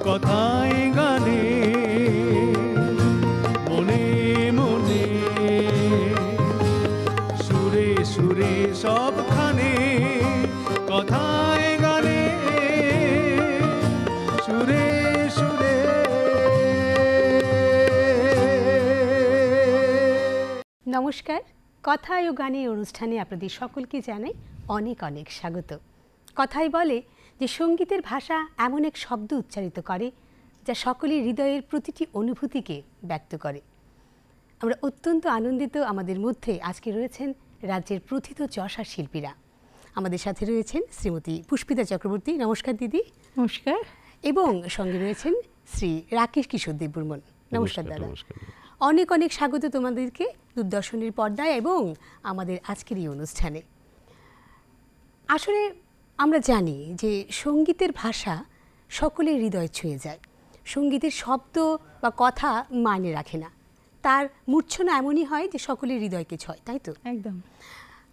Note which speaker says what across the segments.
Speaker 1: কথায় গানে মনে মনে সুরে সুরে সবখানে কথায় গানে সুরে সুরে।
Speaker 2: নমস্কার, কথায় ও গানে অনুষ্ঠানে আপনাদের সকলকে জানাই অনেক অনেক স্বাগত। কথাই বলে যে সঙ্গীতের ভাষা এমন এক শব্দ উচ্চারিত করে যা সকলের হৃদয়ের প্রতিটি অনুভূতিকে ব্যক্ত করে। আমরা অত্যন্ত আনন্দিত আমাদের মধ্যে আজকে রয়েছেন রাজ্যের প্রথিত যশা শিল্পীরা। আমাদের সাথে রয়েছেন শ্রীমতী পুষ্পিতা চক্রবর্তী। নমস্কার দিদি।
Speaker 3: নমস্কার।
Speaker 2: এবং সঙ্গে রয়েছেন শ্রী রাকেশ কিশোর দেববর্মন। নমস্কার দাদা। অনেক অনেক স্বাগত তোমাদেরকে দূরদর্শনের পর্দায় এবং আমাদের আজকের এই অনুষ্ঠানে। আসলে আমরা জানি যে সঙ্গীতের ভাষা সকলের হৃদয় ছুঁয়ে যায়। সঙ্গীতের শব্দ বা কথা মানে রাখে না, তার মূর্ছনা এমনই হয় যে সকলের হৃদয়কে ছয়, তাই তো?
Speaker 3: একদম।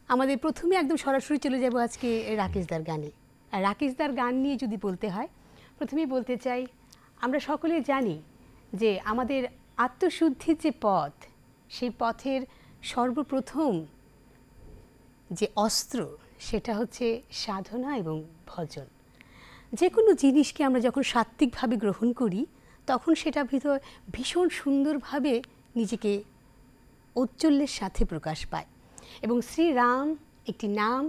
Speaker 2: আমাদের প্রথমে একদম সরাসরি চলে যাব আজকে রাকেশদার গানে। আর রাকেশদার গান নিয়ে যদি বলতে হয়, প্রথমেই বলতে চাই আমরা সকলে জানি যে আমাদের আত্মশুদ্ধির যে পথ, সেই পথের সর্বপ্রথম যে অস্ত্র সেটা হচ্ছে সাধনা এবং ভজন। যে কোনো জিনিসকে আমরা যখন সাত্ত্বিকভাবে গ্রহণ করি তখন সেটা ভিতর ভীষণ সুন্দরভাবে নিজেকে ঔজ্জ্বল্যের সাথে প্রকাশ পায়। এবং শ্রীরাম একটি নাম,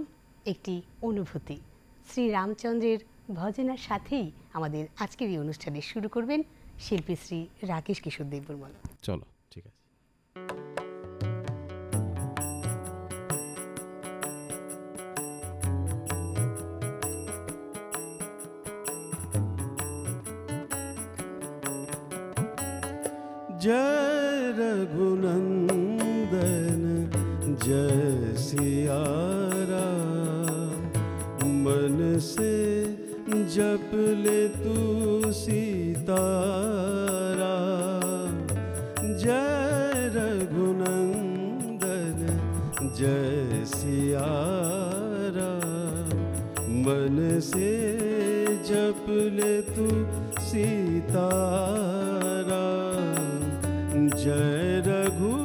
Speaker 2: একটি অনুভূতি। শ্রীরামচন্দ্রের ভজনার সাথেই আমাদের আজকের এই অনুষ্ঠানে শুরু করবেন শিল্পী শ্রী রাকেশ কিশোর দেববর্মন।
Speaker 1: চলো, ঠিক আছে। जय रघुनंदन जय सिया राम, मन से जप ले तू सीताराम। जय रघुनंदन जय सिया राम, मन से जप ले तू सीताराम। जय रघुनंदन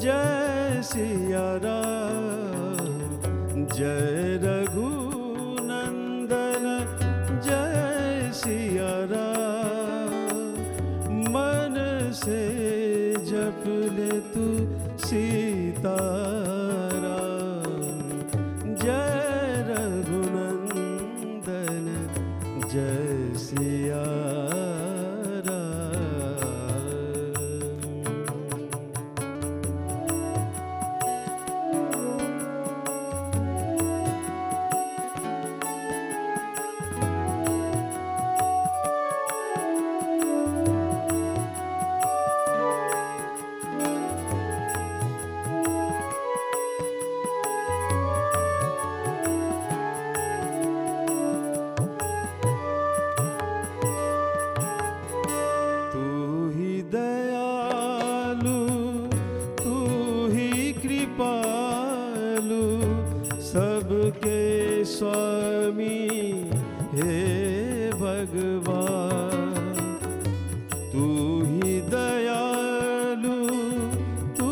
Speaker 1: जय सिया राम, जय रघुनंदन जय सिया राम, मन से जप ले तू सीताराम। जय रघुनंदन जय सिया स्वामी हे भगवान। तू ही दयालु, तू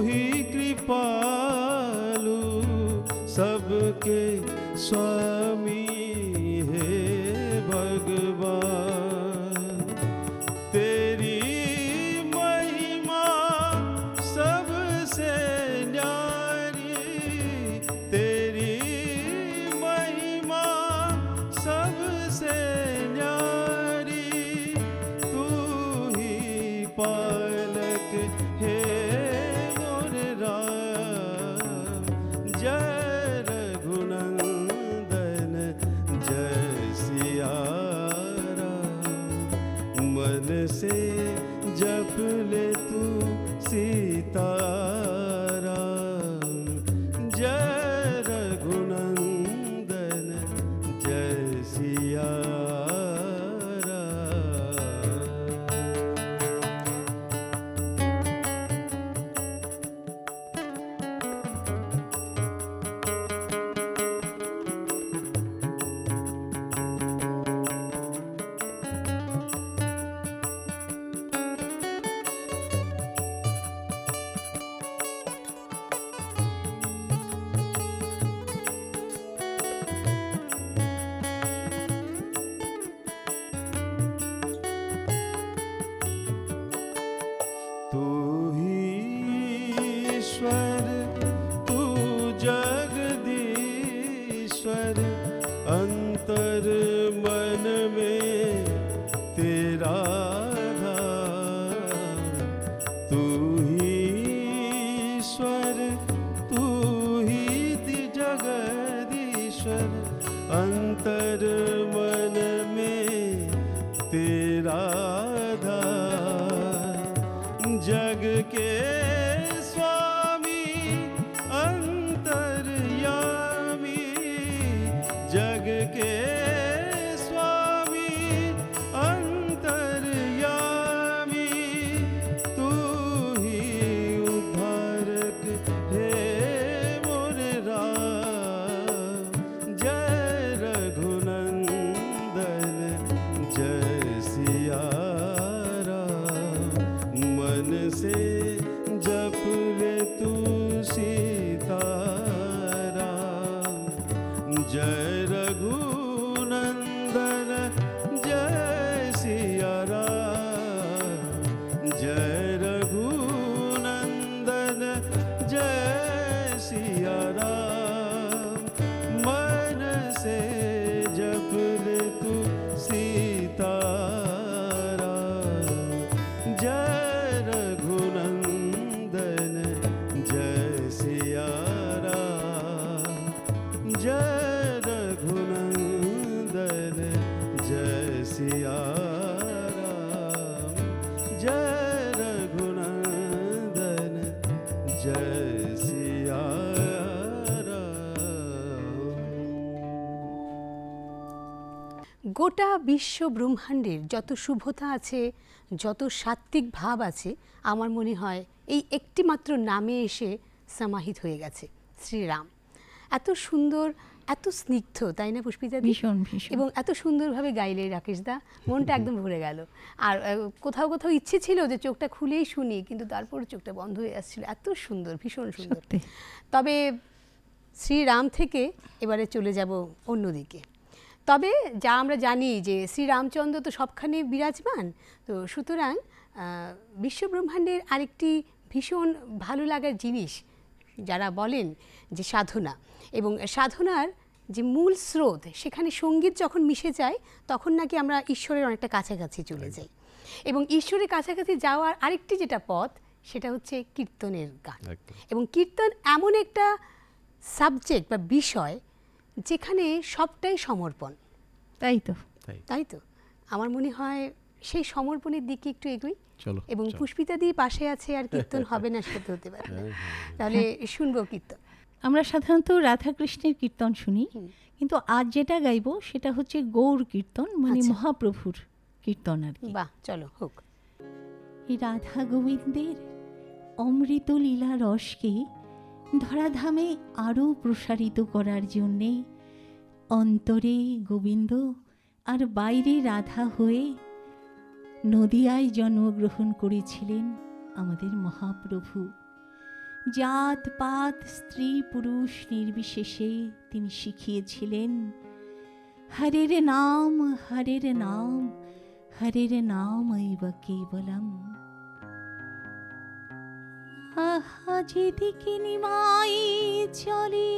Speaker 1: ही कृपालु, सबके स्वामी हे भगवान। तेरी महिमा सबसे न्यारी, तेरी सबसे न्यारी, तू ही पालक है मोर राम। जय रघुनंदन जय सिया राम, मन से जप ले तू सीताराम। जय रघुनंदन जय सिया राम। मन में तेरा धाम। तू ही ईश्वर, तू ही जगदीश्वर, अंतर मन में तेरा धाम। जग के स्वामी अंतर्यामी, जग के स्वामी अंतर्यामी, तू ही उद्धारक हे मोरे राम। जय रघुनंदन जय सिया राम। मन से जप ले तू सीताराम। जय रघुनंदन जय सिया राम। जय रघुनंदन जय सिया राम। मन से जप ले तू सीताराम। जय रघुनंदन जय सिया राम। जय रघुनंदन जय सिया राम। जय रघुनंदन जय सिया राम।
Speaker 2: গোটা বিশ্ব ব্রহ্মাণ্ডের যত শুভতা আছে, যত সাত্ত্বিক ভাব আছে, আমার মনে হয় এই একটি মাত্র নামে এসে সমাহিত হয়ে গেছে, শ্রীরাম। এত সুন্দর, এত স্নিগ্ধ, তাই না পুষ্পিতা দি?
Speaker 3: ভীষণ ভীষণ।
Speaker 2: এবং এত সুন্দরভাবে গাইলে রাকেশ দা, মনটা একদম ভরে গেল। আর কোথাও কোথাও ইচ্ছে ছিল যে চোখটা খুলেই শুনি, কিন্তু তারপর চোখটা বন্ধ হয়ে আসছিল। এত সুন্দর, ভীষণ সুন্দর।
Speaker 3: সত্যি।
Speaker 2: তবে শ্রীরাম থেকে এবারে চলে যাব অন্যদিকে। তবে যা আমরা জানি যে শ্রীরামচন্দ্র তো সবখানে বিরাজমান, তো সুতরাং বিশ্বব্রহ্মাণ্ডের আরেকটি ভীষণ ভালো লাগার জিনিস যারা বলেন যে সাধনা, এবং সাধনার যে মূল স্রোত, সেখানে সঙ্গীত যখন মিশে যায় তখন নাকি আমরা ঈশ্বরের অনেকটা কাছাকাছি চলে যাই। এবং ঈশ্বরের কাছাকাছি যাওয়ার আরেকটি যেটা পথ, সেটা হচ্ছে কীর্তনের গান। এবং কীর্তন এমন একটা সাবজেক্ট বা বিষয় যেখানে সবটাই সমর্পণ,
Speaker 3: তাই তো।
Speaker 2: তাই তো? আমার মনে হয় সেই সমর্পণের দিকে একটু এগোই।
Speaker 1: চলো,
Speaker 2: এবং
Speaker 1: চলো।
Speaker 2: পুষ্পিতা দিয়ে পাশে আছে, আর কীর্তন হবে না সেটা তো হতে পারে না। তাহলে শুনবো কীর্তন।
Speaker 3: আমরা সাধারণত রাধাকৃষ্ণের কীর্তন শুনি, কিন্তু আজ যেটা গাইবো সেটা হচ্ছে গৌর কীর্তন, মানে
Speaker 2: আচ্ছা।
Speaker 3: মহাপ্রভুর কীর্তন আর কি।
Speaker 2: বাহ, চলো হোক।
Speaker 3: এই রাধা গোবিন্দের অমৃত লীলা রসকে ধরাধামে আরও প্রসারিত করার জন্যে অন্তরে গোবিন্দ আর বাইরে রাধা হয়ে নদিয়ায় জন্মগ্রহণ করেছিলেন আমাদের মহাপ্রভু। জাত পাত স্ত্রী পুরুষ নির্বিশেষে তিনি শিখিয়েছিলেন হরের নাম, হরের নাম, হরের নাম এইব কেবলম। আহা যেদিকে নিমাই চলে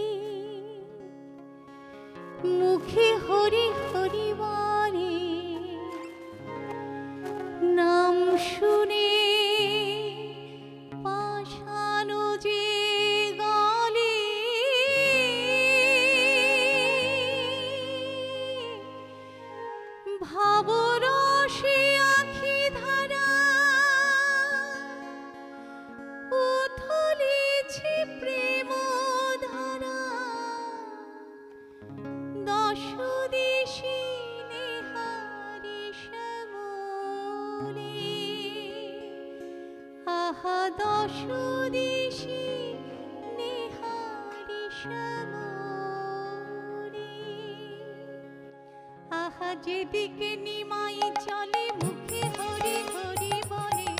Speaker 3: মুখে হরি হরি বারে, নাম শুনে পাশানো যে গলে, ভাবরসে আখি ধারা উথলেছে প্রেম ধারা, দশ দিশি নেহারি শ্যামলে। আহা দশ দিশি নেহারি শ্যামলে। আহা যেদিকে নিমাই চলে মুখে হরি হরি বলে,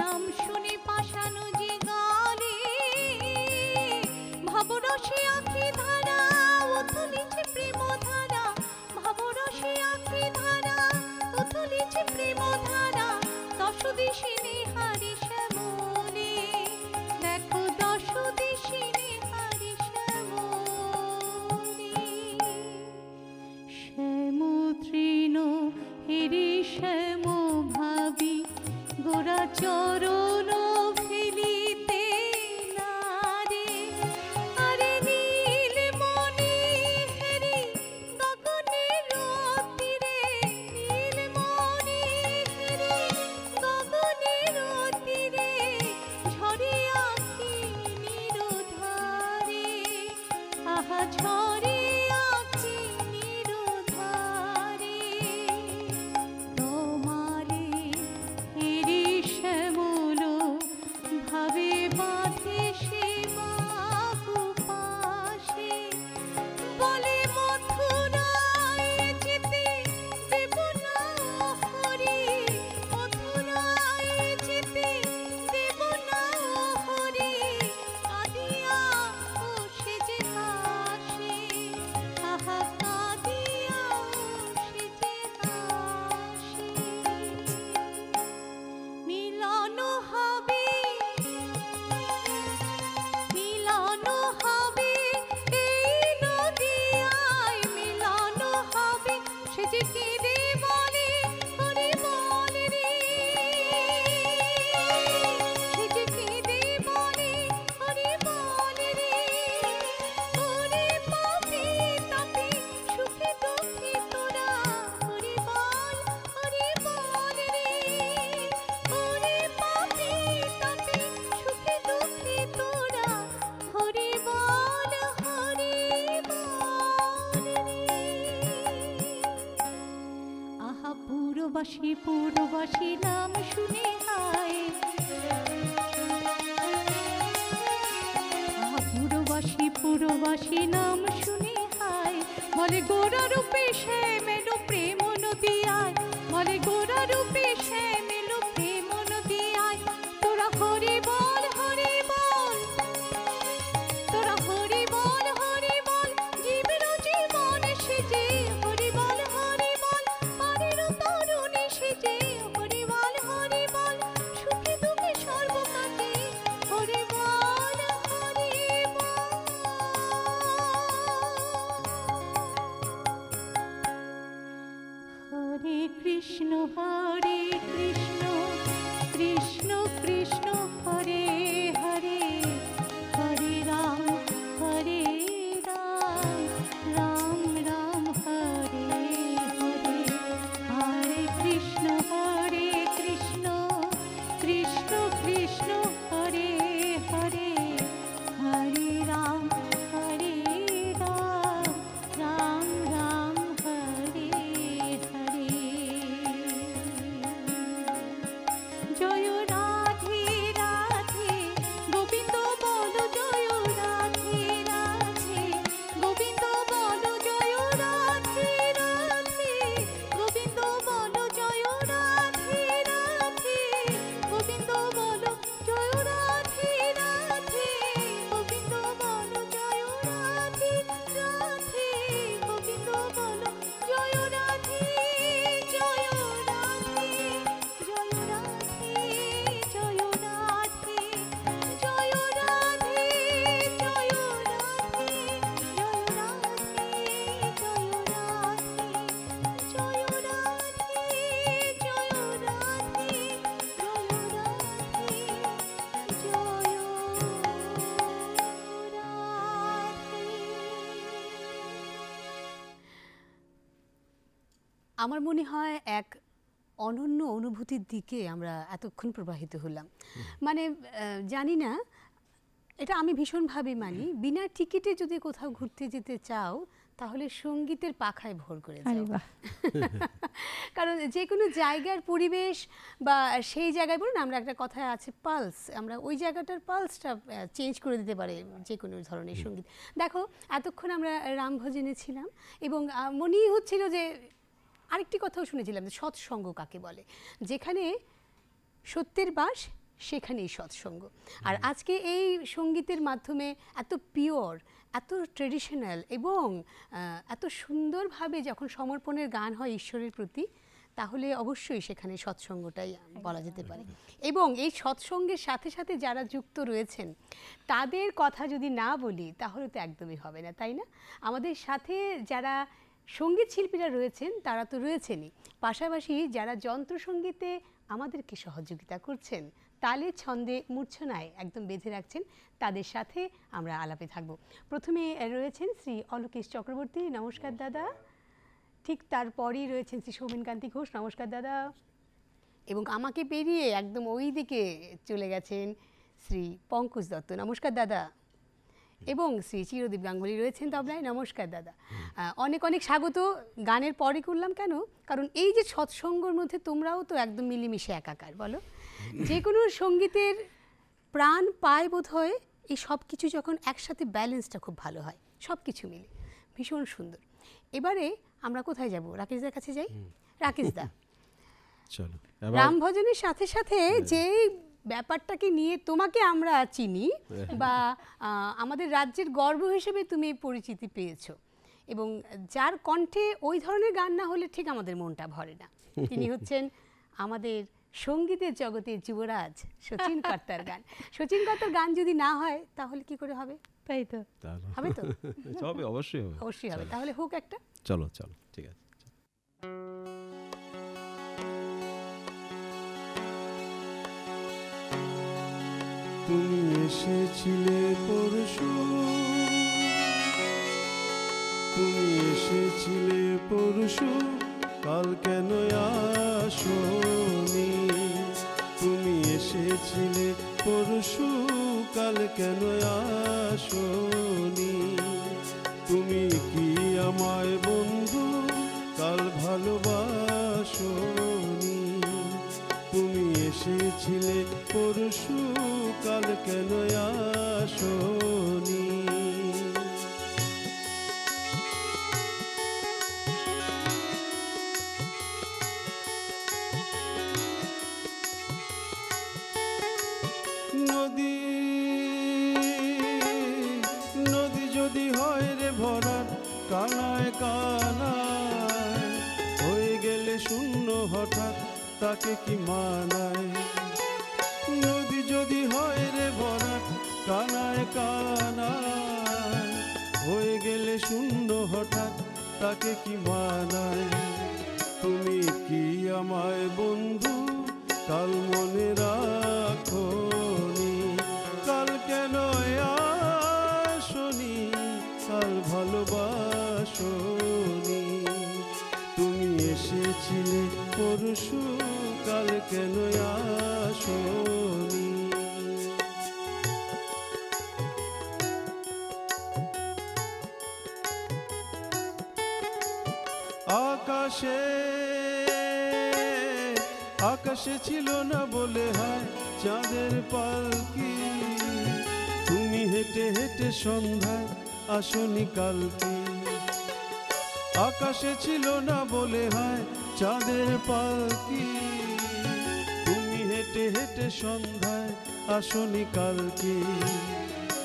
Speaker 3: নাম শুনে পাশানো যে গালে, ভাবরসে আখি ধারা উথলিছে প্রেম ধারা, ভাবরসে আখি ধারা উথলিছে প্রেম ধারা, দশ দিশি নেহারি শ্যামলে। দেখো দশ দিশি নেহারি শ্যামলে। শ্যাম শ্যাম ভাবি গোরা চরণ ফেলিতে না রে। আরে নীলমণি হেরি গগনের তীরে, নীলমণি হেরি গগনের তীরে ঝরে আঁখি নিরধারে। আহা ঝরে আঁখি নিরধারে। তোমারে হেরি শ্যামল ভাবে বাঁধে সে বাবু পাশে। বলে মথুরায় যেতে দেব না হরি, মথুরায় যেতে দেব না হরি। কাঁদিয়া ও সে যে হাসে, আহা কাঁদিয়া ও সে যে হাসে। মিলন হবে, মিলন হবে এই নদিয়ায়, মিলন হবে সে যে কেঁদে বলে হরি বল রে। সে যে কেঁদে বলে হরি বল রে। ওরে পাপি তাপি সুখে দুঃখে তোরা হরি বল রে। ওরে পাপি তাপি সুখে দুঃখে তোরা হরি বল রে। আহা পুরবাসী পুরবাসী নাম শুনে হায়, আহা পুরবাসী পুরবাসী নাম শুনে হায়। বলে গোরা রূপে শ্যাম এলো প্রেম নদিয়ায়, বলে গোরা রূপে শ্যাম এলো প্রেম নদিয়ায়। তোরা হরি বল তোরা হরি বল জীবের জীবন সেজে হরি বল পারের তরুণী সেজে হরি বল সুখে দুঃখে সর্বকালে হরি বল। হরে কৃষ্ণ কৃষ্ণ কৃষ্ণ হরে হরে, হরে রাম রাম রাম হরে হরে। হরে কৃষ্ণ কৃষ্ণ কৃষ্ণ হরে হরে, হরে রাম রাম রাম হরে হরে। জয় রাধে রাধে গোবিন্দ বলো জয় রাধে রাধে, গোবিন্দ বলো জয় রাধে রাধে, গোবিন্দ বলো জয় রাধে রাধে, গোবিন্দ বলো জয় রাধে রাধে, গোবিন্দ বলো জয় রাধে রাধে, গোবিন্দ বলো জয় রাধে জয় রাধে জয় রাধে জয় রাধে জয় রাধে জয় রাধে জয় রাধে জয় রাধে জয় রাধে জয় রাধে
Speaker 2: আমার মনে হয় এক অনন্য অনুভূতির দিকে আমরা এতক্ষণ প্রবাহিত হলাম। মানে জানি না, এটা আমি ভীষণভাবে মানি, বিনা টিকিটে যদি কোথাও ঘুরতে যেতে চাও তাহলে সঙ্গীতের পাখায় ভর করে যাও। কারণ যে কোনো জায়গার পরিবেশ বা সেই জায়গায়, বলুন আমরা একটা কথায় আছে পালস, আমরা ওই জায়গাটার পালসটা চেঞ্জ করে দিতে পারে যে কোনো ধরনের সঙ্গীত। দেখো এতক্ষণ আমরা রাম ভজনে ছিলাম এবং মনেই হচ্ছিল যে আরেকটি কথাও শুনেছিলাম যে সৎসঙ্গ কাকে বলে, যেখানে সত্যের বাস সেখানেই সৎসঙ্গ। আর আজকে এই সঙ্গীতের মাধ্যমে এত পিওর, এত ট্রেডিশনাল এবং এত সুন্দরভাবে যখন সমর্পণের গান হয় ঈশ্বরের প্রতি, তাহলে অবশ্যই সেখানে সৎসঙ্গটাই বলা যেতে পারে। এবং এই সৎসঙ্গের সাথে সাথে যারা যুক্ত রয়েছেন তাদের কথা যদি না বলি তাহলে তো একদমই হবে না, তাই না? আমাদের সাথে যারা সঙ্গীত শিল্পীরা রয়েছেন তারা তো রয়েছেনই, পাশাপাশি যারা যন্ত্রসঙ্গীতে আমাদেরকে সহযোগিতা করছেন, তালে ছন্দে মূর্ছনায় একদম বেঁধে রাখছেন, তাদের সাথে আমরা আলাপে থাকব। প্রথমে রয়েছেন শ্রী অলোকেশ চক্রবর্তী, নমস্কার দাদা। ঠিক তারপরেই রয়েছেন শ্রী সৌমেনকান্তি ঘোষ, নমস্কার দাদা। এবং আমাকে পেরিয়ে একদম ওই দিকে চলে গেছেন শ্রী পঙ্কজ দত্ত, নমস্কার দাদা। এবং শ্রী চিরদীপ গাঙ্গুলি রয়েছেন তবলায়, নমস্কার দাদা। অনেক অনেক স্বাগত। গানের পরে করলাম কেন, কারণ এই যে সৎসঙ্গর মধ্যে তোমরাও তো একদম মিলেমিশে একাকার, বলো। যে কোনো সঙ্গীতের প্রাণ পায় বোধ হয় এই সব কিছু যখন একসাথে ব্যালেন্সটা খুব ভালো হয়, সব কিছু মিলে ভীষণ সুন্দর। এবারে আমরা কোথায় যাব? রাকেশদার কাছে যাই। রাকেশদা,
Speaker 1: চলো
Speaker 2: রাম ভজনের সাথে সাথে যে ব্যাপারটাকে নিয়ে তোমাকে আমরা চিনি বা আমাদের রাজ্যের গর্ব হিসেবে তুমি পরিচিতি পেয়েছো, এবং যার কণ্ঠে ওই ধরনের গান না হলে ঠিক আমাদের মনটা ভরে না, তিনি হচ্ছেন আমাদের সঙ্গীতের জগতের যুবরাজ শচীন কর্তার গান। শচীন কর্তার গান যদি না হয় তাহলে কি করে হবে?
Speaker 3: তাই তো,
Speaker 2: হবে তো?
Speaker 1: হবে, অবশ্যই হবে,
Speaker 2: অবশ্যই হবে। তাহলে হোক একটা।
Speaker 1: চলো চলো, ঠিক আছে। তুমি এসেছিলে পরশু, তুমি এসেছিলে পরশু, কাল কেন আসোনি? তুমি এসেছিলে পরশু, কাল কেন আসোনি? তুমি কি আমায় বন্ধু কাল ভালোবাসোনি? তুমি এসেছিলে পরশু, কাল কেন আসোনি? নদী নদী যদি হয় রে ভরাট, কানায় কানায় হয়ে গেলে শূন্য হঠাৎ, তাকে কি মানায়? নদী যদি হয় রে ভরাট, কানায় কানায় হয়ে গেলে শূন্য হঠাৎ, তাকে কি মানায়? তুমি কি আমায় বন্ধু কাল মনে রাখোনি? কাল কেন আসোনি? কাল ভালোবাসোনি? তুমি এসেছিলে পরশু, কাল কেন আসোনি? আকাশে আকাশে ছিল না বলে হয় চাঁদের পালকি, তুমি হেঁটে হেঁটে সন্ধ্যায় আসোনি কালকে। আকাশে ছিল না বলে হয় চাঁদের পালকি, তুমি হেঁটে হেঁটে সন্ধ্যায় আসোনি কালকে।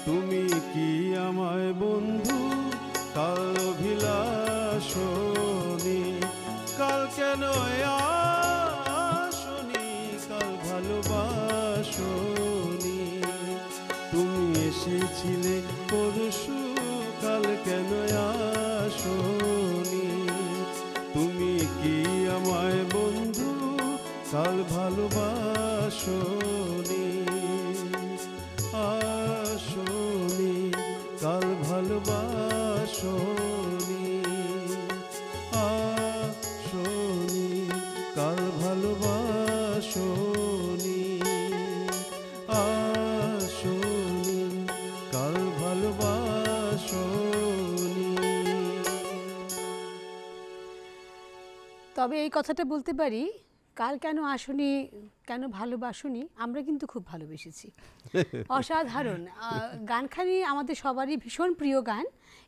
Speaker 1: তুমি কি আমায় বন্ধু কাল অভিলাষণী? কাল কেন আসোনি? কাল ভালোবাসোনি? তুমি এসেছিলে পরশু, কাল কেন আসোনি? তুমি কি আমায় বন্ধু কাল ভালোবাসোনি? আসোনি, কাল ভালোবাসোনি? আসোনি, কাল ভালোবাসোনি? আসোনি, কাল ভালোবাসোনি?
Speaker 2: তবে এই কথাটা বলতে পারি, কাল কেন আসনি, কেন ভালোবাসুনি, আমরা কিন্তু খুব ভালোবেসেছি। অসাধারণ গানখানি আমাদের সবারই ভীষণ প্রিয় গান,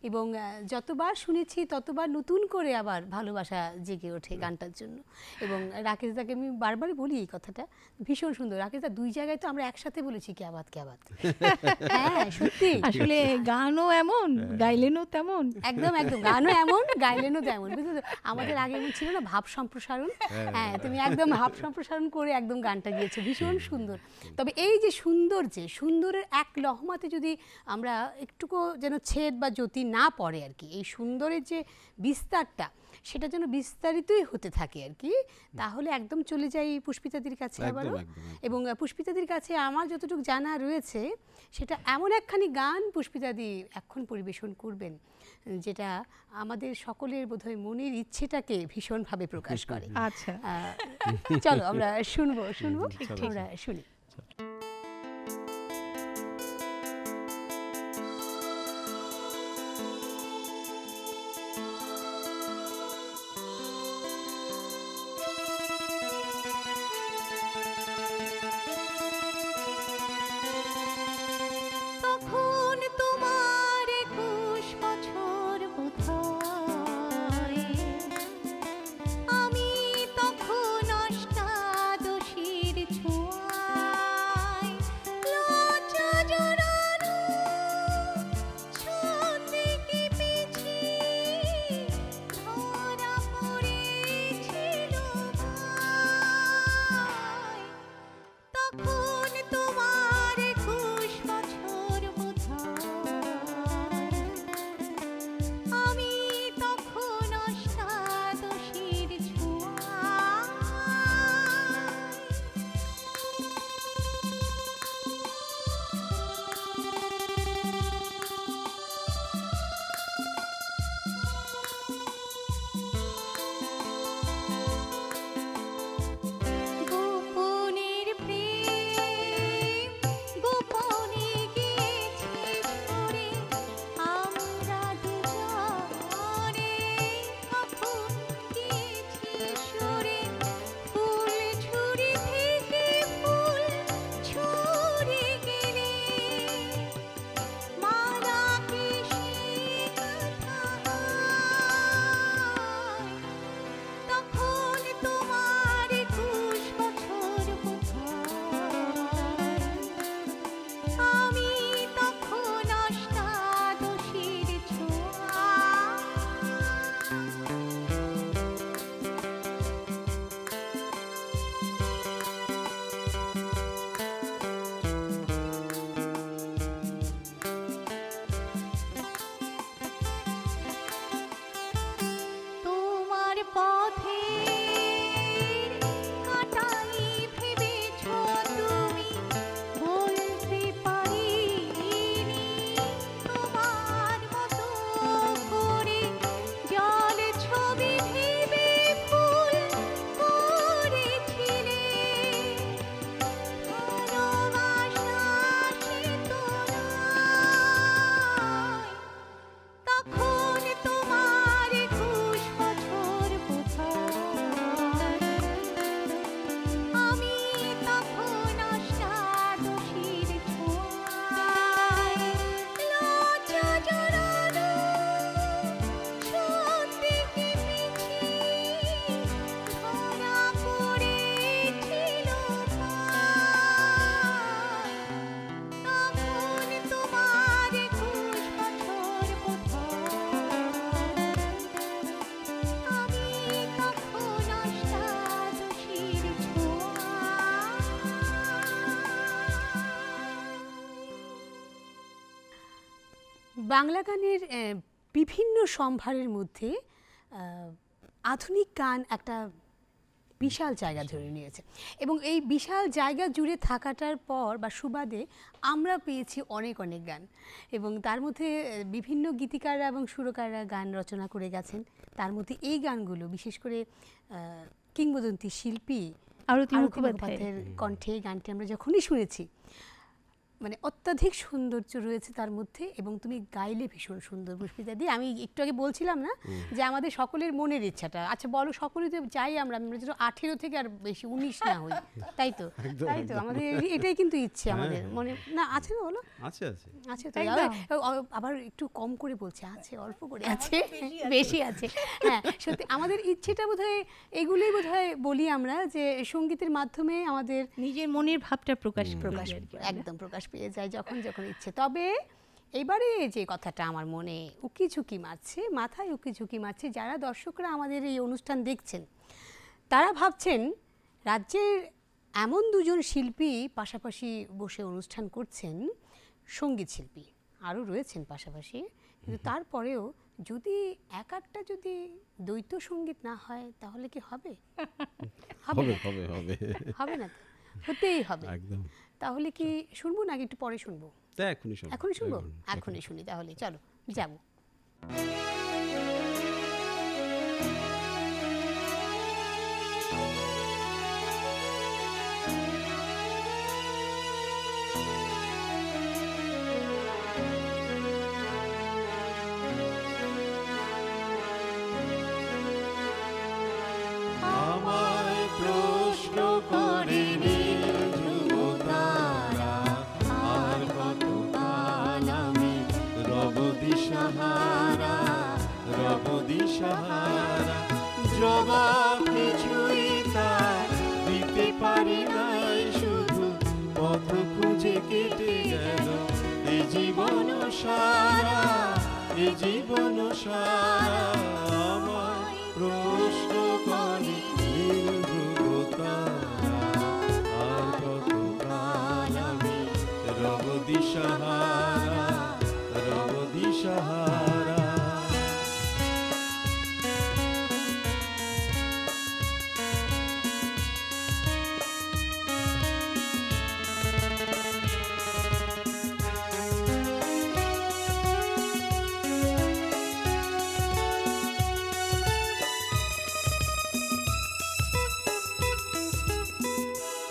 Speaker 2: এবং যতবার শুনেছি ততবার নতুন করে আবার ভালোবাসা জেগে ওঠে গানটার জন্য। এবং রাকেশদাকে আমি বারবারই বলি এই কথাটা, ভীষণ সুন্দর। রাকেশদা, দুই জায়গায় তো আমরা একসাথে বলেছি কে আবাদ কে আবাদ। হ্যাঁ সত্যি,
Speaker 3: আসলে গানও এমন, গাইলেনও তেমন।
Speaker 2: একদম একদম, গানও এমন, গাইলেনও তেমন। বুঝলি তো, আমাদের আগে এমন ছিল না ভাব সম্প্রসারণ। হ্যাঁ, তুমি একদম ভাব সম্প্রসারণ করে একদম গান গানটা গিয়েছে, ভীষণ সুন্দর। তবে এই যে সুন্দরের এক লহমাতে যদি আমরা একটুকু যেন ছেদ বা জ্যোতি না পড়ে আর কি, এই সুন্দরের যে বিস্তারটা সেটা যেন বিস্তারিতই হতে থাকে আর কি, তাহলে একদম চলে যাই পুষ্পিতাদির কাছে আবারও। এবং পুষ্পিতাদির কাছে আমার যতটুকু জানা রয়েছে সেটা এমন একখানি গান পুষ্পিতাদি এখন পরিবেশন করবেন যেটা আমাদের সকলের বোধহয় মনের ইচ্ছেটাকে ভীষণভাবে প্রকাশ করে।
Speaker 3: আচ্ছা,
Speaker 2: চলো আমরা শুনবো, আমরা শুনি।
Speaker 3: তখন তোমার 21 বছর বোধহয়, আমি তখন অষ্টাদশীর ছোঁয়ায়, লজ্জা জড়ানো ছন্দে কেঁপেছি, ধরা পড়েছিল ভাই। তখন তোমার 21 বছর বোধহয়, আমি তখন অষ্টাদশীর ছোঁয়ায়। গোপনের প্রেম গোপনে গিয়েছি ছুঁড়ে, আমরা দুজনে কখন গিয়েছি সরে, ফুল ছুরি থেকে ফুল ছুঁড়ে গেলে, মালা কি সে কথা হয়? তখন তোমার 21 বছর বোধহয়, আমি তখন অষ্টাদশীর ছোঁয়ায়। তোমার পথের কাঁটাই ভেবেছ তুমি, বলতে পারিনি তোমার মতো করে, জল ছবি ভেবে ফুল করেছিলে, ভালোবাসা সে তো নয়। তখন তোমার 21 বছর বোধহয়, আমি তখন অষ্টাদশীর ছোঁয়ায়, লজ্জা জড়ানো ছন্দে কেঁপেছি, ধরা পড়েছিল ভাই। তখন তোমার 21 বছর বোধহয়, আমি তখন অষ্টাদশীর ছোঁয়ায়।
Speaker 2: বাংলা গানের বিভিন্ন সম্ভারের মধ্যে আধুনিক গান একটা বিশাল জায়গা ধরে নিয়েছে, এবং এই বিশাল জায়গা জুড়ে থাকাটার পর বা সুবাদে আমরা পেয়েছি অনেক গান, এবং তার মধ্যে বিভিন্ন গীতিকাররা এবং সুরকাররা গান রচনা করে গেছেন। তার মধ্যে এই গানগুলো বিশেষ করে কিংবদন্তি শিল্পী
Speaker 3: আরতি
Speaker 2: আরতি
Speaker 3: মুখোপাধ্যায়ের
Speaker 2: মুখোপাধ্যায়ের কণ্ঠে এই গানটি আমরা যখনই শুনেছি, মানে অত্যাধিক সৌন্দর্য রয়েছে তার মধ্যে, এবং তুমি গাইলে ভীষণ সুন্দর পুষ্পিতাদি। আমি একটু আগে বলছিলাম না যে আমাদের সকলের মনের ইচ্ছাটা, আচ্ছা বলো সকলেই তো চাই আমরা যেন 18 থেকে আর বেশি 19 না হই, তাই তো আমাদের এটাই কিন্তু ইচ্ছে আমাদের মনে, না আছে না বলো?
Speaker 1: আছে
Speaker 2: তো আবার একটু কম করে বলছে, আছে অল্প করে আছে, বেশি আছে। হ্যাঁ সত্যি আমাদের ইচ্ছেটা বোধহয় এগুলোই বোধহয় বলি আমরা, যে সঙ্গীতের মাধ্যমে আমাদের
Speaker 3: নিজের মনের ভাবটা প্রকাশ
Speaker 2: একদম প্রকাশ পেয়ে যায় যখন ইচ্ছে। তবে এবারে যে কথাটা আমার মনে মাথায় উকি ঝুঁকি মারছে, যারা দর্শকরা আমাদের এই অনুষ্ঠান দেখছেন তারা ভাবছেন রাজ্যের এমন দুজন শিল্পী পাশাপাশি বসে অনুষ্ঠান করছেন, সঙ্গীত শিল্পী আরও রয়েছেন পাশাপাশি, কিন্তু তারপরেও যদি এক একটা যদি দ্বৈত সঙ্গীত না হয় তাহলে কি হবে? হবে
Speaker 1: হবে
Speaker 2: না।
Speaker 1: হবে হবে
Speaker 2: হবে না তো, হতেই হবে।
Speaker 1: একদম।
Speaker 2: তাহলে কি শুনবো নাকি একটু পরে শুনবো?
Speaker 1: তা এখনই শোনো,
Speaker 2: এখনই শুনবো?
Speaker 1: এখন।
Speaker 2: এখনই শুনি তাহলে, চলো যাবো।
Speaker 1: আমায় প্রশ্ন করেনি ধ্রুবতারা, আর কতকাল আমি রব দিশাহারা, রব দিশাহারা। জবাব কিছুই তার দিতে পারি নাই, শুধু পথ খুঁজে কেটে গেল এ জীবন সারা, এ জীবন সারা। আমায় প্রশ্ন করে নীল ধ্রুবতারা, আর কতকাল আমি রব দিশাহারা, রব দিশাহারা।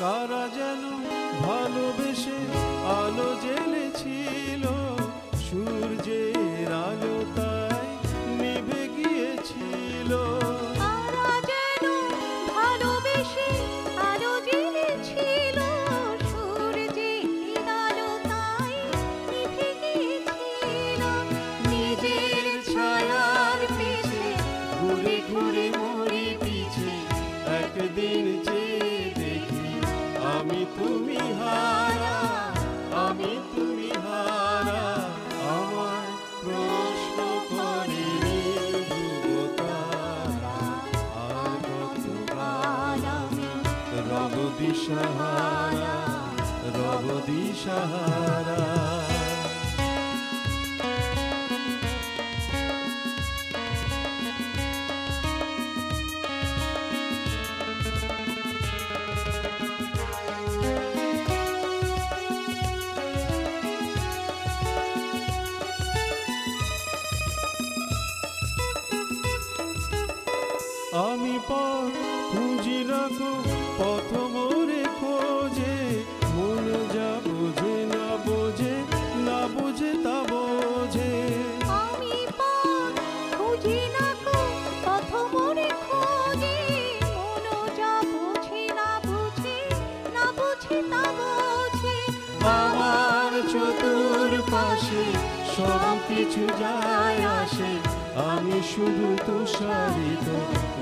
Speaker 1: কারা যেন ভালোবেসে আলো জ্বেলেছিল, সূর্যের আলো তাই নিভে গিয়েছিল।
Speaker 3: তারা যেন ভালোবেসে আলো জ্বেলেছিল, সূর্যের আলো তাই নিভে গিয়েছিল।
Speaker 1: নিজের ছায়ার পিছে ঘুরে ঘুরে মরি পিছে, একদিন যে দেখি আমি তুমি হারা, আমি তুমি হারা। আমার প্রশ্ন করে নীল ধ্রুবতারা, আর কতকাল আমি রব দিশাহারা, রব দিশাহারা। আমি পথ খুঁজি রাখো পথ মোরে খোঁজে, মন যা বোঝে না বোঝে, না বোঝে তা বোঝে।
Speaker 3: আমি পথ খুঁজি না গো, পথ মোরে খোঁজে, মন যা বোঝে না বুঝে, না বুঝে তা বোঝে।
Speaker 1: আমার চতুর্পাশে সব কিছু যায় আসে, আমি শুধু তুষারিত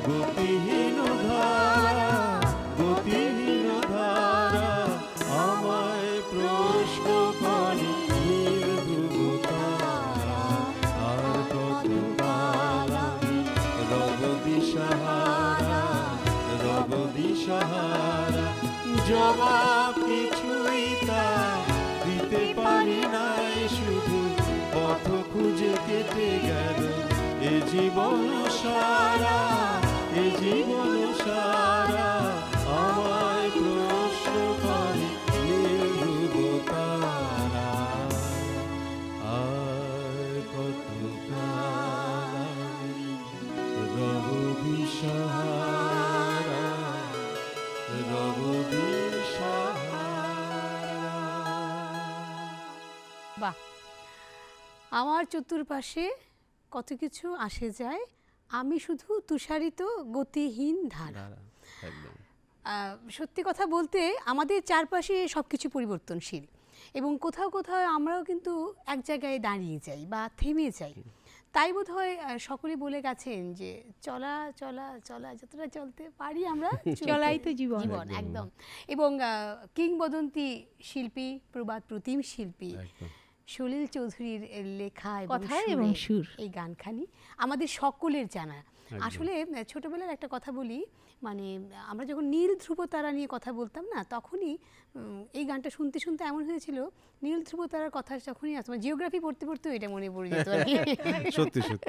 Speaker 1: গতিহীন ধারা, গতিহীন ধারা। আমায় প্রশ্ন করে নীল ধ্রুবতারা, আর কতকাল আমি রব দিশাহারা, রব দিশাহারা। জবাব কিছুই তা দিতে পারি নাই, শুধু পথ খুঁজে কেটে গেল এ জীবন সারা, এ জীবন সারা। আমায় প্রশ্ন করে নীল ধ্রুবতারা, আর কতকাল আমি রব দিশাহারা, রব দিশাহারা।
Speaker 2: বাহ, আমার চতুর্পাশে কত কিছু আসে যায়, আমি শুধু তুষারিত গতিহীন ধারা।
Speaker 1: একদম।
Speaker 2: সত্যি কথা বলতে আমাদের চারপাশে সব কিছু পরিবর্তনশীল, এবং কোথাও কোথাও আমরাও কিন্তু এক জায়গায় দাঁড়িয়ে যাই বা থেমে যাই। তাই বোধ হয় সকলে বলে গেছেন যে চলা চলা চলা, যতটা চলতে পারি আমরা
Speaker 3: চলাই তো জীবন।
Speaker 2: জীবন, একদম। এবং কিংবদন্তি শিল্পী, প্রবাদ প্রতিম শিল্পী
Speaker 1: একদম।
Speaker 2: সলিল চৌধুরীর লেখা
Speaker 3: কথা এবং সুর।
Speaker 2: এই গানখানি আমাদের সকলের জানা। আসলে ছোটবেলার একটা কথা বলি, মানে আমরা যখন নীল ধ্রুব তারা নিয়ে কথা বলতাম না, তখনই এই গানটা শুনতে শুনতে এমন হয়েছিল, নীল ধ্রুব তারার কথা যখনই আসতো, জিওগ্রাফি পড়তে পড়তেও এটা মনে পড়ে যেত আর কি।
Speaker 1: সত্যি সত্যি।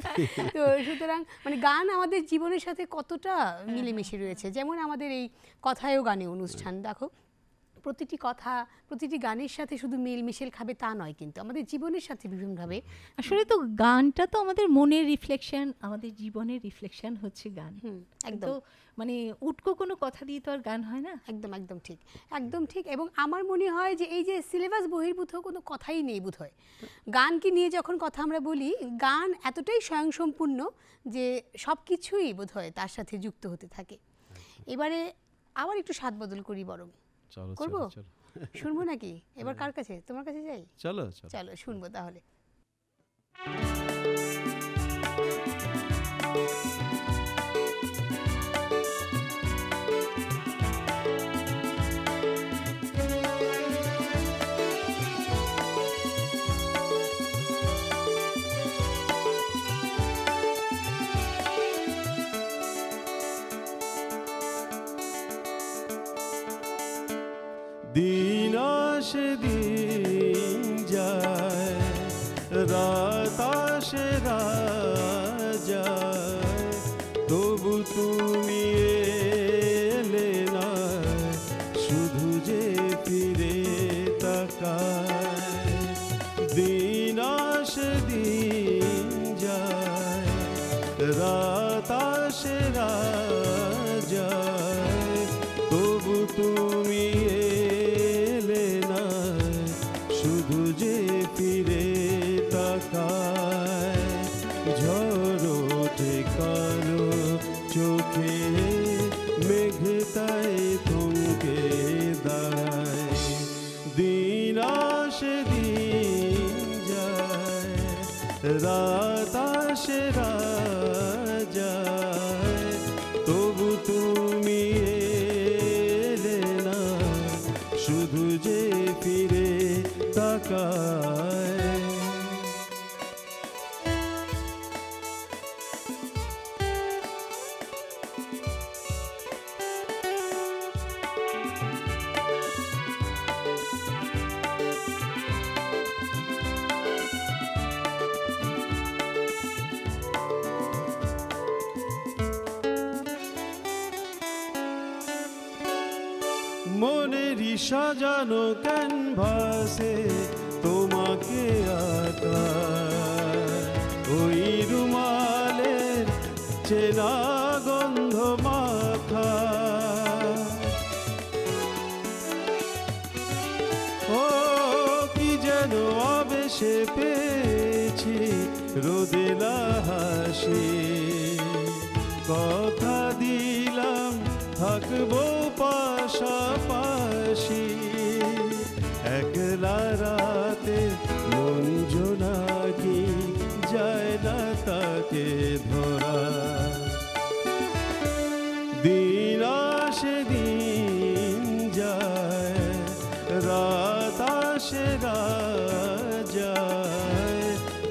Speaker 2: তো সুতরাং মানে গান আমাদের জীবনের সাথে কতটা মিলেমিশে রয়েছে। যেমন আমাদের এই কথায় ও গানে অনুষ্ঠান, দেখো প্রতিটি কথা প্রতিটি গানের সাথে শুধু মেল মিশেল খাবে তা নয়, কিন্তু আমাদের জীবনের সাথে বিভিন্নভাবে।
Speaker 3: আসলে তো গানটা তো আমাদের মনের রিফ্লেকশন, আমাদের জীবনের রিফ্লেকশন হচ্ছে গান।
Speaker 2: একদম
Speaker 3: তো মানে উটকো কোনো কথা দিয়ে তো আর গান হয় না।
Speaker 2: একদম একদম ঠিক, একদম ঠিক। এবং আমার মনে হয় যে এই যে সিলেবাস বহির্ভূত কোনো কথাই নেই বোধহয় গানকে নিয়ে যখন কথা আমরা বলি। গান এতটাই স্বয়ংসম্পূর্ণ যে সব কিছুই বোধহয় তার সাথে যুক্ত হতে থাকে। এবারে আবার একটু স্বাদ বদল করি, বরং
Speaker 1: চলো
Speaker 2: করবো,
Speaker 1: চলো
Speaker 2: শুনবো নাকি? এবার কার কাছে? তোমার কাছে যাই?
Speaker 1: চলো চলো
Speaker 2: চলো শুনবো তাহলে।
Speaker 1: দিন আসে দিন যায়, রাত আসে রাত যায়, তবু তুমি এলে না, শুধু যে ফিরে তাকায়। দিন আসে দিন যায়, রাত আসে রাত যায়, তবু তুমি এলে না, শুধু যে ফিরে তাকায়। ঝড় ওঠে কালো চোখে, মেঘ তাই থমকে দাঁড়ায়। দিন আসে দিন যায়, রাত আসে রাত যায়, তবু তুমি এলে না, শুধু যে ফিরে তাকায়। মনেরই সাজানো ক্যানভাসে তোমাকে আঁকা, ওই রুমালের চেনা গন্ধ মাখা। ও কি যেন আবেশে পেয়েছি রোদেলা হাসি, কথা দিলাম থাকবো পাশাপাশি। একলা রাতে মন জোনাকি যায় না তাকে ধরা। দিন আসে দিন যায়, রাত আসে রাত যায়,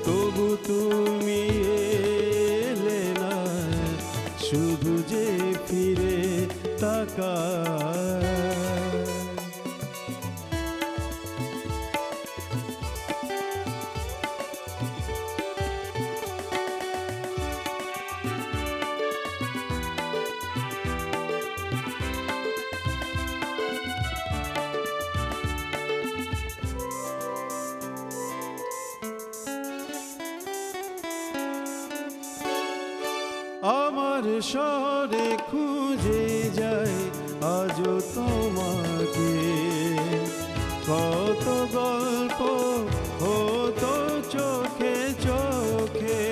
Speaker 1: তবু তুমি এলে না, শুধু যে ফিরে তাকায়। আমার স্বরে খুঁজে যায় আজও তোমাকে, কত গল্প হতো চোখে চোখে।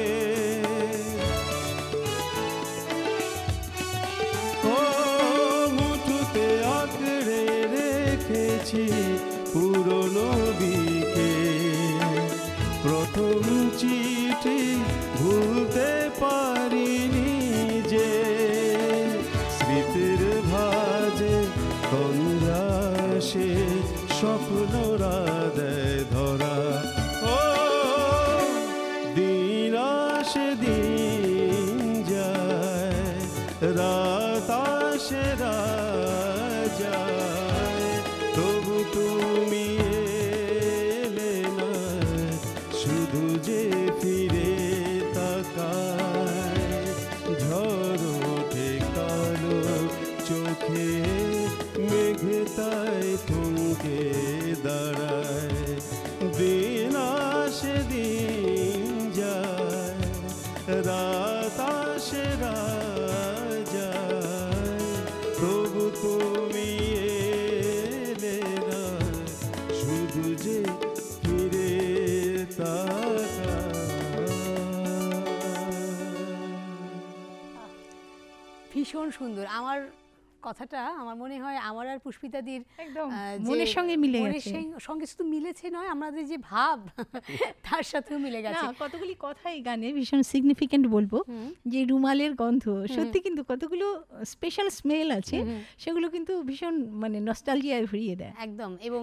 Speaker 1: ও মুঠোতে আঁকড়ে রেখেছি পুরনো বিকে, প্রথম চিঠি ভুলতে পারিনি যে, স্মৃতির ভাজে তন্দ্রাসে স্বপ্নরা দেয় ধরা। ও দিন আসে দিন যায়, সেরা যায়, তবু তুমি এলে না, শুধু যে ফিরে তাকায়। ঝড় ওঠে কালো চোখে, মেঘে তাই থমকে দাঁড়ায়। দিন আসে দিন যায়, রাত আসে রাত যায়, তবু তুমি এলে না, শুধু যে ফিরে তাকায়।
Speaker 2: ভীষণ সুন্দর। আমার কথাটা আমার মনে হয় আমার আর পুষ্পিতাদির
Speaker 3: একদম
Speaker 2: যে
Speaker 3: মনের সঙ্গে মিলে
Speaker 2: মনের
Speaker 3: গেছে।
Speaker 2: সঙ্গে শুধু মিলেছে নয়, আমাদের যে ভাব তার সাথেও মিলে
Speaker 3: না,
Speaker 2: গেছে।
Speaker 3: কতগুলি কথা এই গানে ভীষণ সিগনিফিকেন্ট বলবো। যে রুমালের গন্ধ, সত্যি কিন্তু কতগুলো স্পেশাল স্মেল আছে, সেগুলো কিন্তু ভীষণ মানে নস্টালজিয়ায় ভরিয়ে দেয়।
Speaker 2: একদম, এবং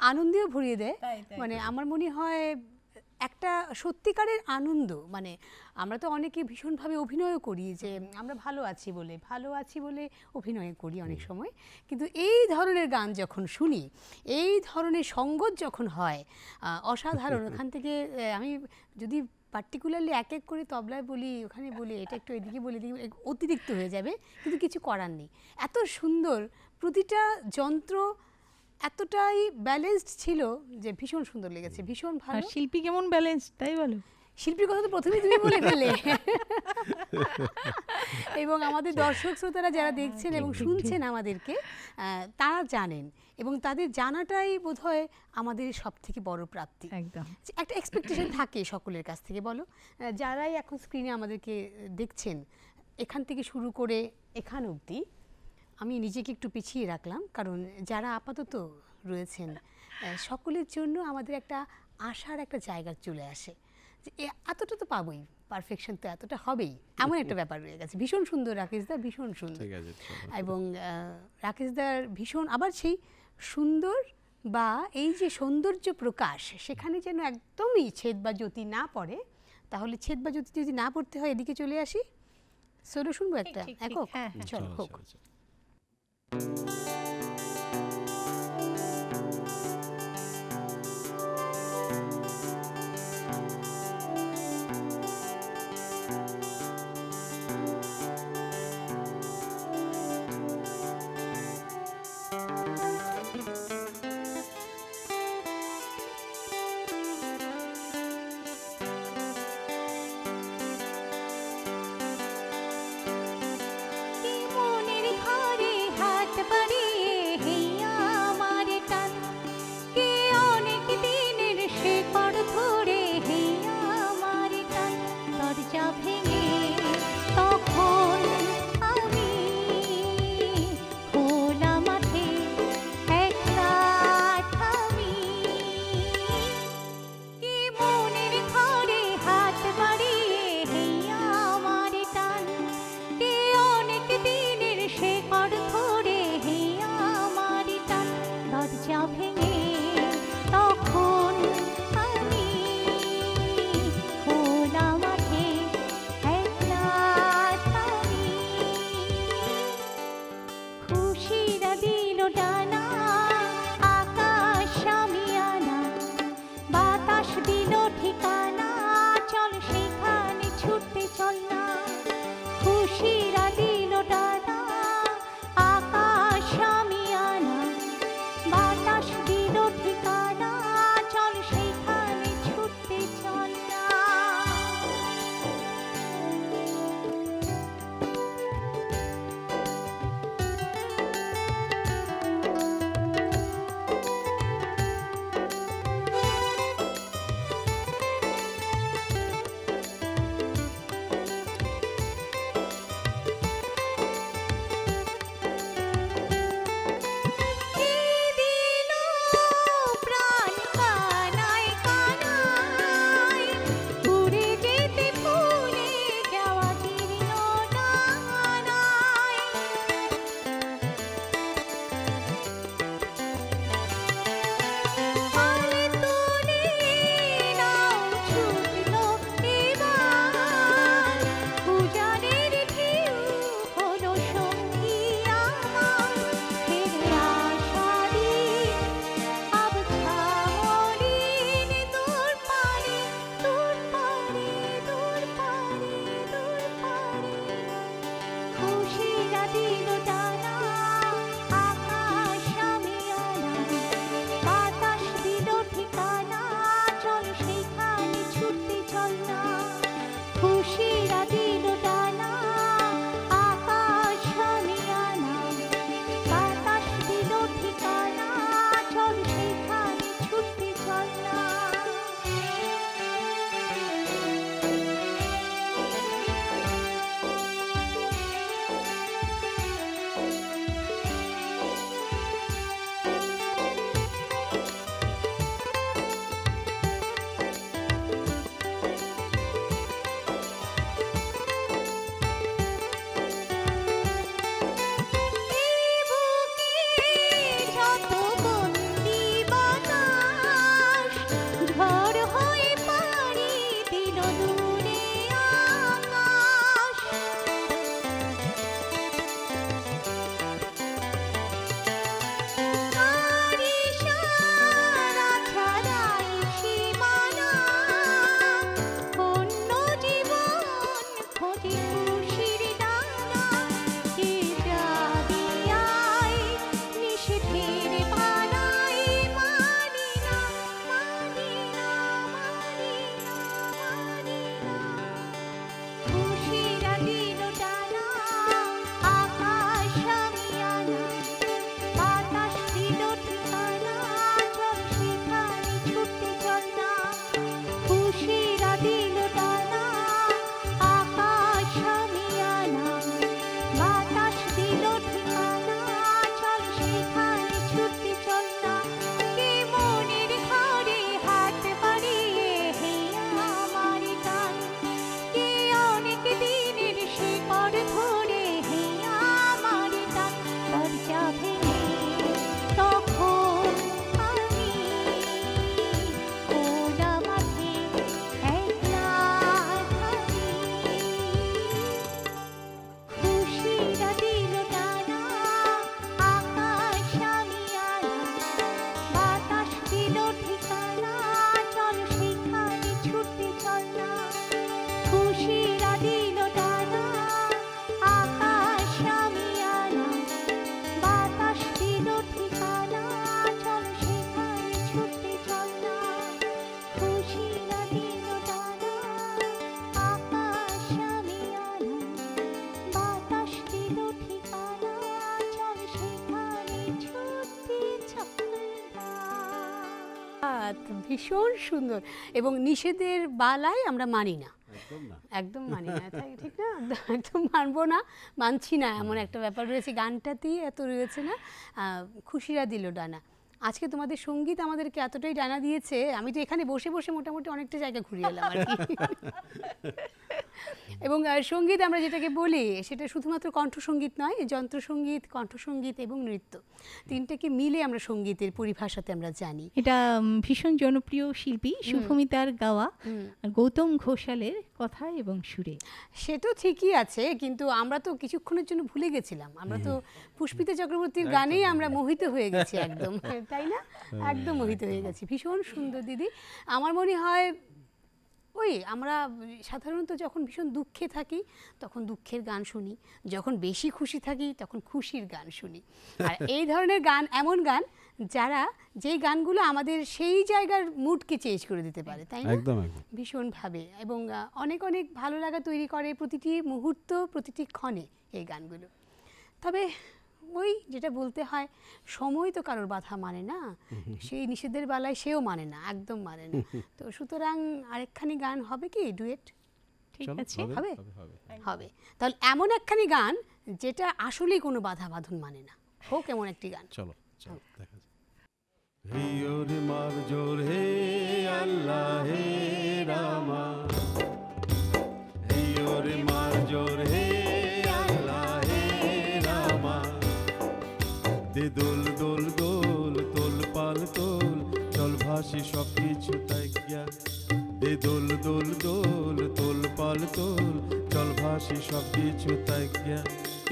Speaker 2: আনন্দেও ভরিয়ে দেয়।
Speaker 3: তাই, তাই।
Speaker 2: মানে আমার মনে হয় একটা সত্যিকারের আনন্দ, মানে আমরা তো অনেকে ভীষণভাবে অভিনয় করি যে আমরা ভালো আছি বলে অভিনয় করি অনেক সময়, কিন্তু এই ধরনের গান যখন শুনি, এই ধরনের সঙ্গত যখন হয়, অসাধারণ। ওখান থেকে আমি যদি পার্টিকুলারলি এক এক করে তবলায় বলি, ওখানে বলি, এটা একটু এদিকে বলি, এদিকে অতিরিক্ত হয়ে যাবে, কিন্তু কিছু করার নেই। এত সুন্দর প্রতিটা যন্ত্র, এতটাই ব্যালেন্সড ছিল যে ভীষণ সুন্দর লেগেছে, ভীষণ
Speaker 3: আর
Speaker 2: ভালো।
Speaker 3: শিল্পী কেমন ব্যালেন্স, তাই বলো?
Speaker 2: শিল্পীর কথা তো প্রথমেই তুমি বলে ফেললে। এবং আমাদের দর্শক শ্রোতারা যারা দেখছেন এবং শুনছেন আমাদেরকে, তারা জানেন, এবং তাদের জানাটাই বোধহয় আমাদের সব থেকে বড় প্রাপ্তি।
Speaker 3: একদম।
Speaker 2: একটা এক্সপেকটেশন থাকে সকলের কাছ থেকে, বলো, যারাই এখন স্ক্রিনে আমাদেরকে দেখছেন, এখান থেকে শুরু করে এখান অবধি, আমি নিজেকে একটু পিছিয়ে রাখলাম, কারণ যারা আপাতত রয়েছেন সকলের জন্য আমাদের একটা আশার একটা জায়গা চলে আসে যে এতটা তো পাবোই, পারফেকশন তো এতটা হবেই, এমন একটা ব্যাপার রয়ে গেছে। ভীষণ সুন্দর রাকেশদা, ভীষণ সুন্দর।
Speaker 1: ঠিক আছে, চলো।
Speaker 2: এবং রাকেশদার ভীষণ আবার সেই সুন্দর, বা এই যে সৌন্দর্য প্রকাশ, সেখানে যেন একদমই ছেদ বা জ্যোতি না পড়ে। তাহলে ছেদ বা জ্যোতি যদি না পড়তে হয়, এদিকে চলে আসি, সোলো শুনবো একটা
Speaker 3: ঠিক, ঠিক,
Speaker 2: একক।
Speaker 3: হ্যাঁ, হ্যাঁ।
Speaker 2: চলো হোক।
Speaker 1: চলো।
Speaker 3: কি মনের
Speaker 2: ভীষণ সুন্দর। এবং নিষেধের বালায় আমরা মানি না,
Speaker 1: একদম না।
Speaker 2: একদম মানি না, তাই ঠিক না? একদম মানবো না, মানছি না, এমন একটা ব্যাপার রয়েছে গানটাতেই, এত রয়েছে না। খুশিরা দিল ডানা। আজকে তোমাদের সঙ্গীত আমাদেরকে এতটাই ডানা দিয়েছে, আমি তো এখানে বসে বসে মোটামুটি অনেকটা জায়গা ঘুরিয়ে এলাম আর কি। এবং সঙ্গীত আমরা যেটাকে বলি সেটা শুধুমাত্র কণ্ঠসঙ্গীত নয়, যন্ত্রসঙ্গীত, কণ্ঠসঙ্গীত এবং নৃত্য, তিনটাকে মিলে আমরা সঙ্গীতের পরিভাষাতে আমরা জানি।
Speaker 3: এটা ভীষণ জনপ্রিয় শিল্পী শুভমিতার গাওয়া, আর গৌতম ঘোষালের কথায় এবং সুরে।
Speaker 2: সে তো ঠিকই আছে, কিন্তু আমরা তো কিছুক্ষণের জন্য ভুলে গেছিলাম, আমরা তো পুষ্পিতা চক্রবর্তীর গানেই আমরা মোহিত হয়ে গেছি একদম, তাই না? একদম মোহিত হয়ে গেছি। ভীষণ সুন্দর দিদি। আমার মনে হয় ওই আমরা সাধারণত যখন ভীষণ দুঃখে থাকি তখন দুঃখের গান শুনি, যখন বেশি খুশি থাকি তখন খুশির গান শুনি। আর এই ধরনের গান এমন গান যারা, যেই গানগুলো আমাদের সেই জায়গার মুডকে চেঞ্জ করে দিতে পারে, তাই না?
Speaker 1: একদম একদম
Speaker 2: ভীষণভাবে, এবং অনেক অনেক ভালো লাগা তৈরি করে প্রতিটি মুহূর্ত, প্রতিটি ক্ষণে এই গানগুলো। তবে ওই যেটা বলতে হয়, সময় তো কারোর বাধা মানে না, সেই নিষেধের বেলায় সেও মানে না, একদম মানে না। তো সুতরাং আরেকখানি গান হবে কি, ডুয়েট?
Speaker 3: ঠিক
Speaker 1: চলো,
Speaker 3: আছে,
Speaker 2: হবে?
Speaker 1: হবে।
Speaker 2: হবে। তাহলে এমন একখানি গান যেটা আসলেই কোনো বাধা বাঁধন মানে না, হোক এমন একটি গান।
Speaker 1: চলো চলো দেখা যাক। হে ওরে মার জোর হে আল্লাহ হে রামা, হে ওরে মার জোর হে আল্লাহ হে রামা, দে দোল দোল দোল তোল পাল তোল, চল ভাসি সব কিছু তাই গিয়া, দে দোল দোল দোল তোল পাল তোল, চল ভাসি সব কিছু তাই গিয়া,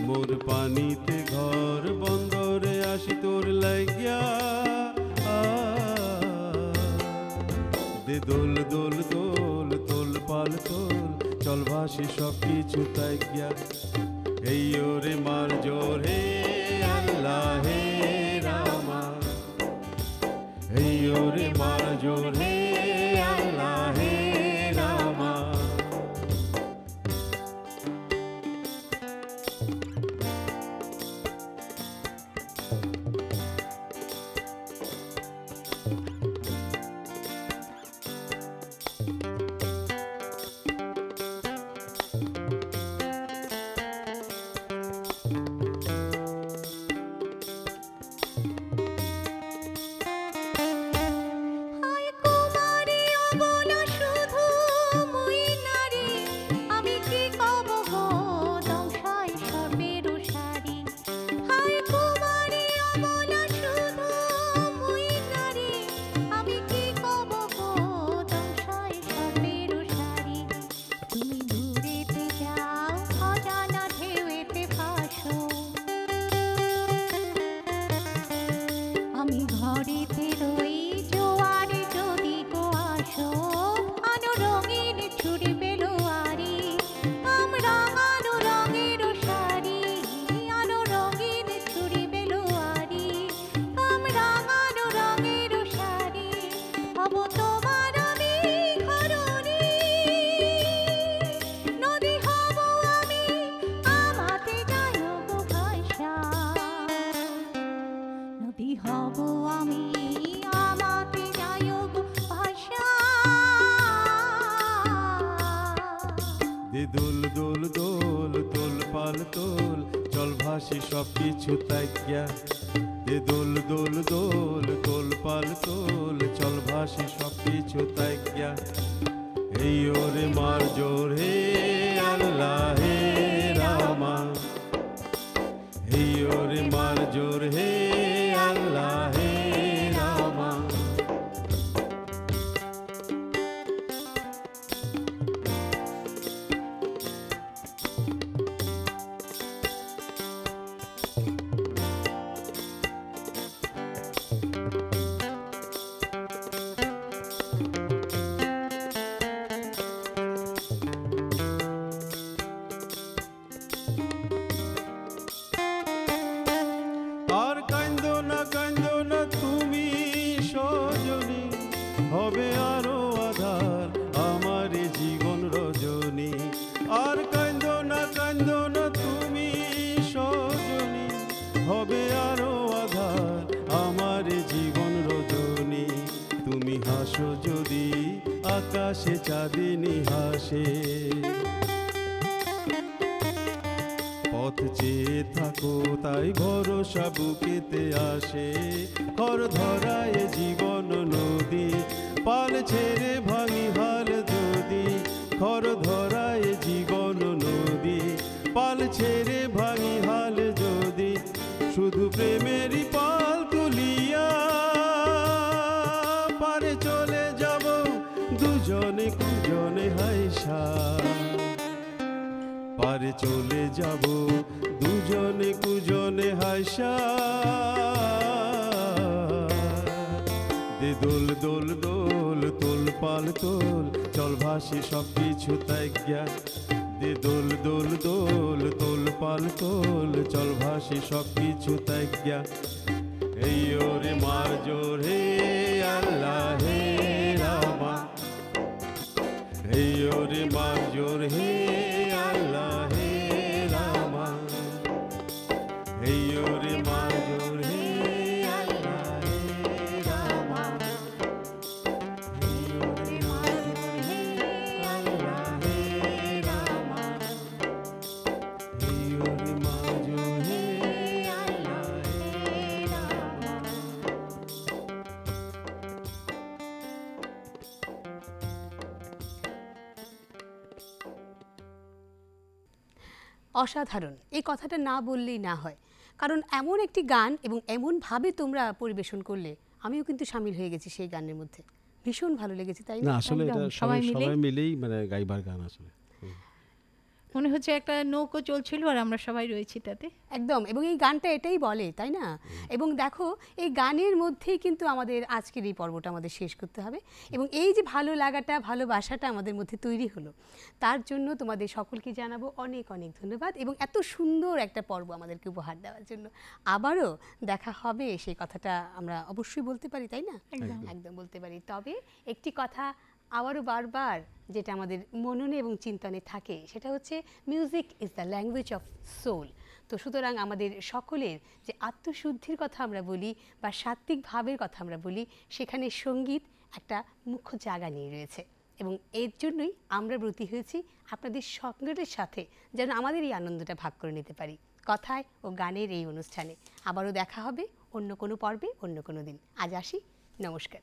Speaker 1: মোর পানিতে ঘর বন্দরে আসি তোর লাগিয়া, দে দোল দোল দোল তোল পাল তোল, চল ভাসি সব কিছু তাই গিয়া, এই ওরে মার জোর হে আল্লাহ হে রামা, এই ওরে মার জোর হে আল্লাহ হে রামা। দোল দোল দোল তোল পাল তোল, চল ভাসি সব কিছু তাই গিয়া, দে দোল দোল দোল তোল পাল তোল, চল ভাসি সব কিছু তাই গিয়া, এই ওরে মার জোর হে আল্লাহ হে রামা, এই ওরে মার জোর হে আল্লাহ হে রামা। আর কান্দো না তুমি সজনী, হবে আরো আধার আমার জীবন রজনী, আর কান্দো না তুমি সজনী, হবে আরো আধার আমার জীবন রজনী, তুমি হাসো আকাশে চাঁদিনী হাসে। পথ চেয়ে থাকো তাই ভরসা বুকেতে আসে। খর ধরায় জীবন নদী, পাল ছেড়ে ভাঙি হাল যদি। খর ধরায় জীবন নদী, পাল ছেড়ে ভাঙি হাল যদি। শুধু প্রেমেরই পাল তুলিয়া পারে চলে যাব দুজনে কুজনে হাইসা। পারে চলে যাব দুজনে কুজনে হাইসা। দে দোল দোল দোল তোল পাল তোল, চল ভাসি সব কিছু ত্যাজ্ঞা। দে দোল দোল দোল তোল পাল তোল, চল ভাসি সব কিছু ত্যাজ্ঞা। এই ওরে মার জোর হে আল্লাহ হে রামা। এই ওরে মার জোর হে আল্লাহ হে রামা। এই ওরে মার জোর হে আল্লাহ হে রামা। এই ওরে মার জোর হে আল্লাহ হে রামা। এই ওরে মার জোর হে আল্লাহ হে রামা।
Speaker 2: অসাধারণ, এই কথাটা না বললেই না হয়, কারণ এমন একটি গান এবং এমনভাবে তোমরা পরিবেশন করলে আমিও কিন্তু সামিল হয়ে গেছি সেই গানের মধ্যে। ভীষণ ভালো লেগেছে, তাই
Speaker 1: না
Speaker 2: না?
Speaker 1: আসলে এটা
Speaker 3: একদম, সবাই
Speaker 1: সবাই
Speaker 3: মিলেই।
Speaker 1: মিলেই মানে গাইবার গান আসলে।
Speaker 3: মনে হচ্ছে একটা নৌকো চলছিল আর আমরা সবাই রয়েছি তাতে।
Speaker 2: একদম, এবং এই গানটা এটাই বলে, তাই না? এবং দেখো এই গানের মধ্যেই কিন্তু আমাদের আজকের এই পর্বটা আমাদের শেষ করতে হবে, এবং এই যে ভালো লাগাটা ভালোবাসাটা আমাদের মধ্যে তৈরি হলো, তার জন্য তোমাদের সকলকে জানাবো অনেক অনেক ধন্যবাদ, এবং এত সুন্দর একটা পর্ব আমাদেরকে উপহার দেওয়ার জন্য। আবারও দেখা হবে সেই কথাটা আমরা অবশ্যই বলতে পারি, তাই না? একদম বলতে পারি। তবে একটি কথা আবারও বারবার যেটা আমাদের মননে এবং চিন্তনে থাকে, সেটা হচ্ছে music is the language of soul. তো সুতরাং আমাদের সকলের যে আত্মশুদ্ধির কথা আমরা বলি বা সাত্ত্বিক ভাবের কথা আমরা বলি, সেখানে সঙ্গীত একটা মুখ্য জায়গা নিয়ে রয়েছে, এবং এর জন্যই আমরা ব্রতী হয়েছি আপনাদের সঙ্গের সাথে যেন আমাদের এই আনন্দটা ভাগ করে নিতে পারি কথায় ও গানের এই অনুষ্ঠানে। আবারও দেখা হবে অন্য কোনো পর্বে, অন্য কোনো দিন। আজ আসি, নমস্কার।